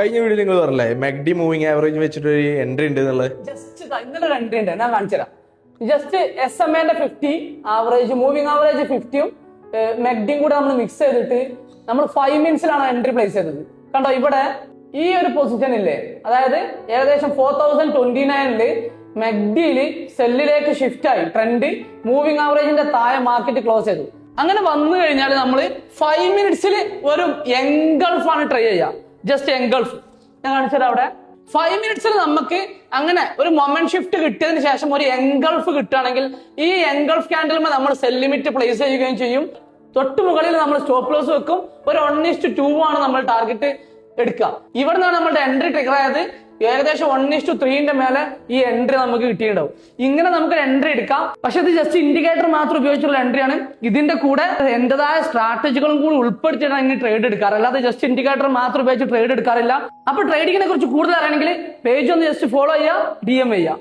കഴിഞ്ഞ വീഡിയോ നിങ്ങൾ പറഞ്ഞല്ലേ മെഗ്ഡി മൂവിങ് ആവറേജ് വെച്ചിട്ട് ഒരു എൻട്രി ഉണ്ട് എന്നുള്ളത്. ജസ്റ്റ് ഇന്നലെ ഒരു എൻട്രി ഉണ്ട്, ഞാൻ കാണിച്ചു തരാം. Just SMA 50 average, moving average 50യും മെഗ്ഡിയും കൂടെ നമ്മൾ മിക്സ് ചെയ്തിട്ട് നമ്മൾ 5 മിനിറ്റ്സിലാണ് എൻട്രി പ്ലേസ് ചെയ്തത്. കണ്ടോ ഇവിടെ ഈ ഒരു പൊസിഷൻ ഇല്ലേ, അതായത് ഏകദേശം 4029 മെഗ്ഡിയില് സെല്ലിലേക്ക് ഷിഫ്റ്റ് ആയി, ട്രെൻഡ് മൂവിങ് ആവറേജിന്റെ താഴെ മാർക്കറ്റ് ക്ലോസ് ചെയ്തു. അങ്ങനെ വന്നു കഴിഞ്ഞാൽ നമ്മൾ 5 മിനിറ്റ്സിൽ ഒരു എൻഗൾഫാണ് ട്രൈ ചെയ്യുക. ജസ്റ്റ് എൻഗൾഫ് ഞാൻ കാണിച്ചത് അവിടെ 5 മിനിറ്റ്സിൽ നമുക്ക് അങ്ങനെ ഒരു മൊമെന്റ് ഷിഫ്റ്റ് കിട്ടിയതിന് ശേഷം ഒരു എൻഗൾഫ് കിട്ടുകയാണെങ്കിൽ ഈ എൻഗൾഫ് ക്യാൻഡിലുമ്പോൾ നമ്മൾ സെൽ ലിമിറ്റ് പ്ലേസ് ചെയ്യുകയും ചെയ്യും. തൊട്ട് മുകളിൽ നമ്മൾ സ്റ്റോപ്പ് ലോസ് വെക്കും. ഒരു 1:2 ആണ് നമ്മൾ ടാർഗറ്റ് എടുക്കുക. ഇവിടെ നിന്നാണ് നമ്മുടെ എൻട്രി ട്രിഗർ ആയത്. ഏകദേശം 1:3 മേലെ ഈ എൻട്രി നമുക്ക് കിട്ടിയിട്ടുണ്ടാവും. ഇങ്ങനെ നമുക്ക് എൻട്രി എടുക്കാം. പക്ഷെ ഇത് ജസ്റ്റ് ഇൻഡിക്കേറ്റർ മാത്രം ഉപയോഗിച്ചുള്ള എൻട്രി ആണ്. ഇതിന്റെ കൂടെ എന്റേതായ സ്ട്രാറ്റജികളും കൂടി ഉൾപ്പെടുത്തിയിട്ടാണ് ഇനി ട്രേഡ് എടുക്കാറ്, അല്ലാതെ ജസ്റ്റ് ഇൻഡിക്കേറ്റർ മാത്രം ഉപയോഗിച്ച് ട്രേഡ് എടുക്കാറില്ല. അപ്പൊ ട്രേഡിങ്ങിനെ കുറിച്ച് കൂടുതൽ അറിയണമെങ്കിൽ പേജ് ഒന്ന് ജസ്റ്റ് ഫോളോ ചെയ്യുക, DM ചെയ്യുക.